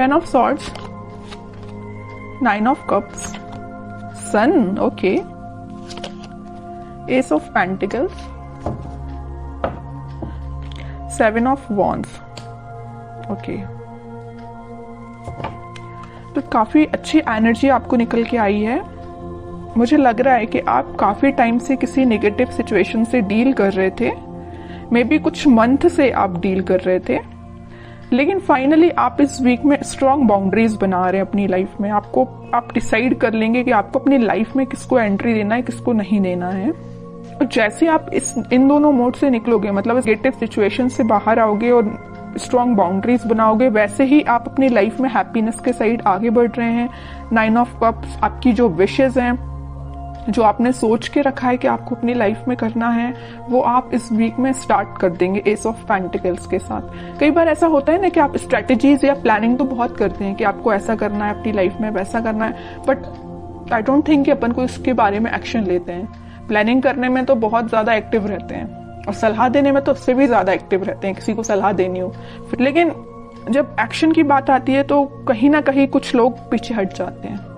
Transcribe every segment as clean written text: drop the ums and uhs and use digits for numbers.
10 of swords, 9 of cups, sun, okay, ace of pentacles, 7 of wands, okay। तो काफी अच्छी energy आपको निकल के आई है। मुझे लग रहा है कि आप काफी टाइम से किसी नेगेटिव सिचुएशन से डील कर रहे थे, मे बी कुछ मंथ से आप डील कर रहे थे, लेकिन फाइनली आप इस वीक में स्ट्रॉन्ग बाउंड्रीज बना रहे हैं अपनी लाइफ में। आप डिसाइड कर लेंगे कि आपको अपनी लाइफ में किसको एंट्री देना है, किसको नहीं देना है। और जैसे आप इन दोनों मोड से निकलोगे, मतलब नेगेटिव सिचुएशन से बाहर आओगे और स्ट्रॉन्ग बाउंड्रीज बनाओगे, वैसे ही आप अपनी लाइफ में हैप्पीनेस के साइड आगे बढ़ रहे हैं। 9 ऑफ कप्स आपकी जो विशेज हैं, जो आपने सोच के रखा है कि आपको अपनी लाइफ में करना है, वो आप इस वीक में स्टार्ट कर देंगे एस ऑफ पेंटिकल्स के साथ। कई बार ऐसा होता है ना कि आप स्ट्रेटेजीज या प्लानिंग तो बहुत करते हैं कि आपको ऐसा करना है अपनी लाइफ में, वैसा करना है, बट आई डोंट थिंक कि अपन को इसके बारे में एक्शन लेते हैं। प्लानिंग करने में तो बहुत ज्यादा एक्टिव रहते हैं और सलाह देने में तो उससे भी ज्यादा एक्टिव रहते हैं, किसी को सलाह देनी हो। लेकिन जब एक्शन की बात आती है तो कहीं ना कहीं कुछ लोग पीछे हट जाते हैं।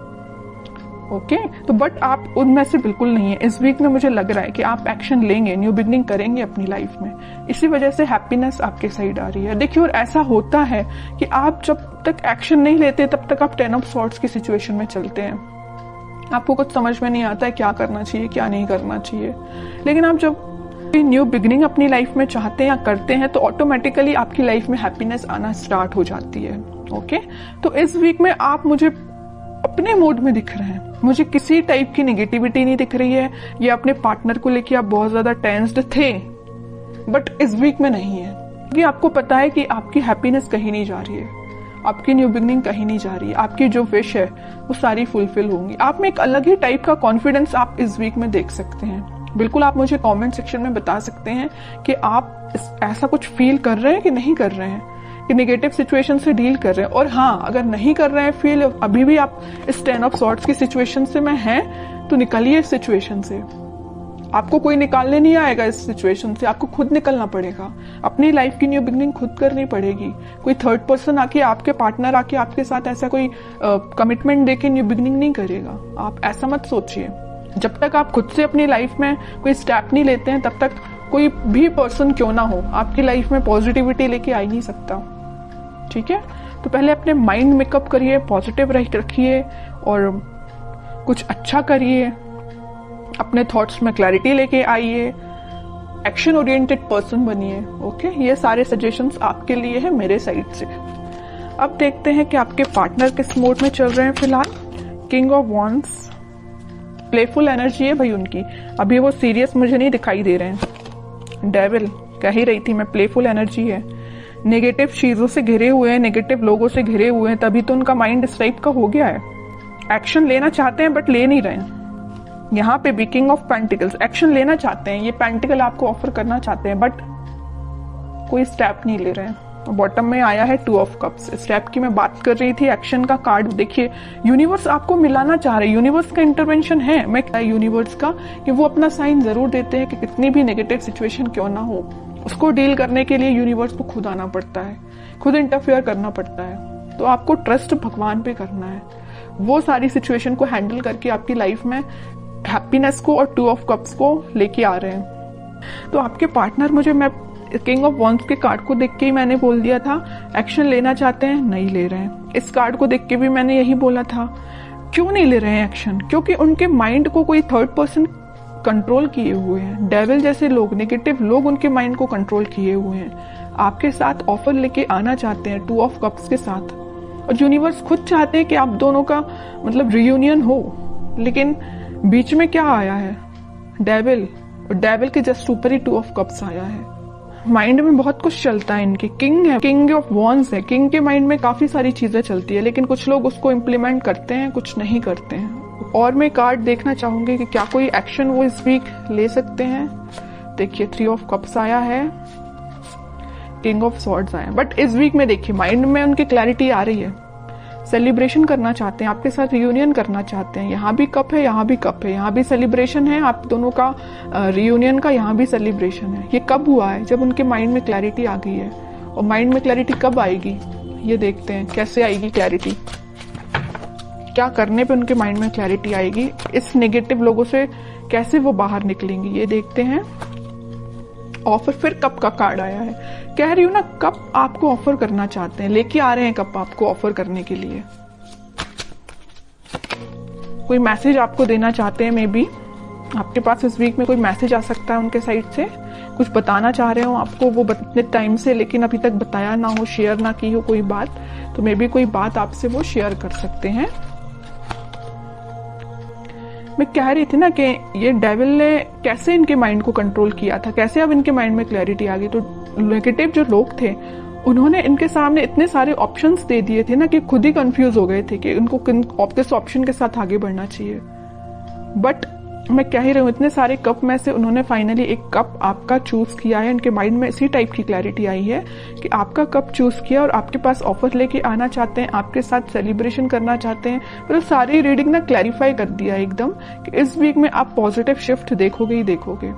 ओके, तो बट आप उनमें से बिल्कुल नहीं है। इस वीक में मुझे लग रहा है कि आप एक्शन लेंगे, न्यू बिगनिंग करेंगे अपनी लाइफ में, इसी वजह से हैप्पीनेस आपके साइड आ रही है। देखिए, और ऐसा होता है कि आप जब तक एक्शन नहीं लेते तब तक आप 10 ऑफ सॉर्ड्स की सिचुएशन में चलते हैं। आपको कुछ समझ में नहीं आता है क्या करना चाहिए, क्या नहीं करना चाहिए। लेकिन आप जब न्यू बिगनिंग अपनी लाइफ में चाहते हैं या करते हैं तो ऑटोमेटिकली आपकी लाइफ में हैप्पीनेस आना स्टार्ट हो जाती है। ओके, तो इस वीक में आप मुझे अपने मूड में दिख रहे हैं, मुझे किसी टाइप की नेगेटिविटी नहीं दिख रही है। ये अपने पार्टनर को लेके आप बहुत ज्यादा टेंस्ड थे, बट इस वीक में नहीं है, क्योंकि आपको पता है कि आपकी हैप्पीनेस कहीं नहीं जा रही है, आपकी न्यू बिगनिंग कहीं नहीं जा रही है। आपकी जो विश है वो सारी फुलफिल होंगी। आप में एक अलग ही टाइप का कॉन्फिडेंस आप इस वीक में देख सकते हैं। बिल्कुल आप मुझे कमेंट सेक्शन में बता सकते हैं कि आप ऐसा कुछ फील कर रहे हैं कि नहीं कर रहे हैं, कि नेगेटिव सिचुएशन से डील कर रहे हैं। और हाँ, अगर नहीं कर रहे हैं फील, अभी भी आप इस 10 ऑफ सॉर्ड्स की सिचुएशन से में हैं, तो निकलिए इस सिचुएशन से। आपको कोई निकालने नहीं आएगा इस सिचुएशन से, आपको खुद निकलना पड़ेगा। अपनी लाइफ की न्यू बिगनिंग खुद करनी पड़ेगी। कोई थर्ड पर्सन आके, आपके पार्टनर आके आपके साथ ऐसा कोई कमिटमेंट देके न्यू बिगनिंग नहीं करेगा। आप ऐसा मत सोचिए। जब तक आप खुद से अपनी लाइफ में कोई स्टेप नहीं लेते हैं, तब तक कोई भी पर्सन क्यों ना हो आपकी लाइफ में पॉजिटिविटी लेके आ ही नहीं सकता। ठीक है, तो पहले अपने माइंड मेकअप करिए, पॉजिटिव रखिए और कुछ अच्छा करिए, अपने थॉट्स में क्लैरिटी लेके आइए, एक्शन ओरिएंटेड पर्सन बनिए। ओके, ये सारे सजेशंस आपके लिए है मेरे साइड से। अब देखते हैं कि आपके पार्टनर किस मोड में चल रहे हैं फिलहाल। King of wands, playful energy है भाई उनकी, अभी वो सीरियस मुझे नहीं दिखाई दे रहे हैं। डेविल, कह ही रही थी मैं, प्लेफुल एनर्जी है। नेगेटिव चीजों से घिरे हुए हैं, नेगेटिव लोगों से घिरे हुए हैं, तभी तो उनका माइंड इस टाइप का हो गया है। एक्शन लेना चाहते हैं बट ले नहीं रहे हैं। यहाँ पे भी किंग ऑफ पेंटिकल्स, एक्शन लेना चाहते हैं, ये पेंटिकल आपको ऑफर करना चाहते हैं, बट कोई स्टेप नहीं ले रहे हैं। बॉटम में आया है 2 ऑफ कप्स। स्टेप की मैं बात कर रही थी, एक्शन का कार्ड देखिए। यूनिवर्स आपको मिलाना चाह रहे हैं, यूनिवर्स का इंटरवेंशन है। मैं यूनिवर्स का कि वो अपना साइन जरूर देते हैं कि कितनी भी नेगेटिव सिचुएशन क्यों ना हो, उसको डील करने के लिए यूनिवर्स को खुद आना पड़ता है, खुद इंटरफेयर करना पड़ता है। तो आपको ट्रस्ट भगवान पे करना है, वो सारी सिचुएशन को हैंडल करके आपकी लाइफ में हैप्पीनेस को और 2 ऑफ कप्स को लेके आ रहे हैं। तो आपके पार्टनर, मुझे मैं किंग ऑफ वॉन्ड्स के कार्ड को देख के ही मैंने बोल दिया था, एक्शन लेना चाहते हैं, नहीं ले रहे हैं। इस कार्ड को देख के भी मैंने यही बोला था। क्यों नहीं ले रहे हैं एक्शन? क्योंकि उनके माइंड को कोई थर्ड पर्सन कंट्रोल किए हुए हैं। डेविल जैसे लोग, नेगेटिव लोग उनके माइंड को कंट्रोल किए हुए हैं। आपके साथ ऑफर लेके आना चाहते हैं 2 ऑफ कप्स के साथ, और यूनिवर्स खुद चाहते हैं कि आप दोनों का मतलब रियूनियन हो। लेकिन बीच में क्या आया है? डेविल, और डेविल के जस्ट ऊपर ही 2 ऑफ कप्स आया है। माइंड में बहुत कुछ चलता है इनके। किंग है, किंग ऑफ वॉन्ड्स है। किंग के माइंड में काफी सारी चीजें चलती है, लेकिन कुछ लोग उसको इम्प्लीमेंट करते हैं, कुछ नहीं करते हैं। और मैं कार्ड देखना चाहूंगी कि क्या कोई एक्शन वो इस वीक ले सकते हैं। देखिए 3 ऑफ कप्स आया है, किंग ऑफ सॉर्ड्स आया। बट इस वीक में देखिए माइंड में उनकी क्लैरिटी आ रही है, सेलिब्रेशन करना चाहते हैं, आपके साथ रियूनियन करना चाहते हैं। यहाँ भी कप है, यहाँ भी कप है, यहाँ भी सेलिब्रेशन है आप दोनों का रियूनियन का, यहाँ भी सेलिब्रेशन है। ये कब हुआ है? जब उनके माइंड में क्लैरिटी आ गई है। और माइंड में क्लैरिटी कब आएगी? ये देखते हैं कैसे आएगी क्लैरिटी, क्या करने पे उनके माइंड में क्लैरिटी आएगी, इस नेगेटिव लोगों से कैसे वो बाहर निकलेंगे, ये देखते हैं। ऑफर, फिर कप का कार्ड आया है। कह रही हूं ना, कप आपको ऑफर करना चाहते हैं, लेके आ रहे हैं कप आपको ऑफर करने के लिए। कोई मैसेज आपको देना चाहते हैं, मे बी आपके पास इस वीक में कोई मैसेज आ सकता है उनके साइड से, कुछ बताना चाह रहे हो आपको वो इतने टाइम से, लेकिन अभी तक बताया ना हो, शेयर ना की हो कोई बात, तो मे बी कोई बात आपसे वो शेयर कर सकते हैं। मैं कह रही थी ना कि ये डेविल ने कैसे इनके माइंड को कंट्रोल किया था, कैसे अब इनके माइंड में क्लैरिटी आ गई। तो नेगेटिव जो लोग थे उन्होंने इनके सामने इतने सारे ऑप्शंस दे दिए थे ना कि खुद ही कंफ्यूज हो गए थे कि उनको किस ऑप्शन के साथ आगे बढ़ना चाहिए। बट मैं कह ही रही हूँ, इतने सारे कप में से उन्होंने फाइनली एक कप आपका चूज किया है। इनके माइंड में इसी टाइप की क्लैरिटी आई है कि आपका कप चूज किया और आपके पास ऑफर लेके आना चाहते हैं, आपके साथ सेलिब्रेशन करना चाहते हैं। मतलब सारी रीडिंग ना क्लैरिफाई कर दिया एकदम कि इस वीक में आप पॉजिटिव शिफ्ट देखोगे ही देखोगे।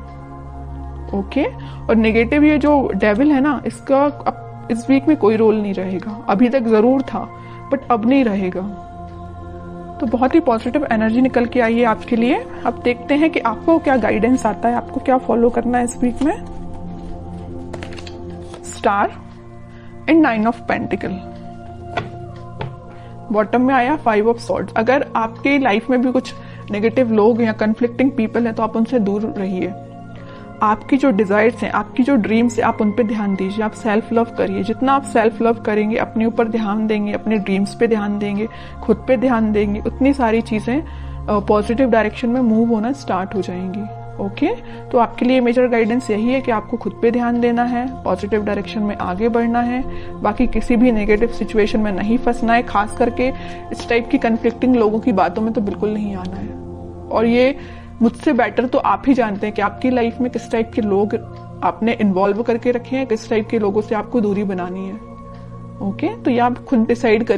ओके, और नेगेटिव ये जो डेविल है ना, इसका अब इस वीक में कोई रोल नहीं रहेगा। अभी तक जरूर था बट अब नहीं रहेगा। तो बहुत ही पॉजिटिव एनर्जी निकल के आई है आपके लिए। अब देखते हैं कि आपको क्या गाइडेंस आता है, आपको क्या फॉलो करना है इस वीक में। Star and 9 of pentacle, bottom में आया 5 ऑफ सॉर्ड्स। अगर आपके लाइफ में भी कुछ नेगेटिव लोग या कंफ्लिक्टिंग पीपल हैं तो आप उनसे दूर रहिए। आपकी जो डिजायर्स हैं, आपकी जो ड्रीम्स हैं, आप उन पे ध्यान दीजिए। आप सेल्फ लव करिए। जितना आप सेल्फ लव करेंगे, अपने ऊपर ध्यान देंगे, अपने ड्रीम्स पे ध्यान देंगे, खुद पे ध्यान देंगे, उतनी सारी चीजें पॉजिटिव डायरेक्शन में मूव होना स्टार्ट हो जाएंगी। ओके, तो आपके लिए मेजर गाइडेंस यही है कि आपको खुद पे ध्यान देना है, पॉजिटिव डायरेक्शन में आगे बढ़ना है, बाकी किसी भी नेगेटिव सिचुएशन में नहीं फंसना है। खास करके इस टाइप की कंफ्लिक्टिंग लोगों की बातों में तो बिल्कुल नहीं आना है। और ये मुझसे बेटर तो आप ही जानते हैं कि आपकी लाइफ में किस टाइप के लोग आपने इन्वॉल्व करके रखे हैं, किस टाइप के लोगों से आपको दूरी बनानी है। ओके, तो ये आप खुद डिसाइड करिए।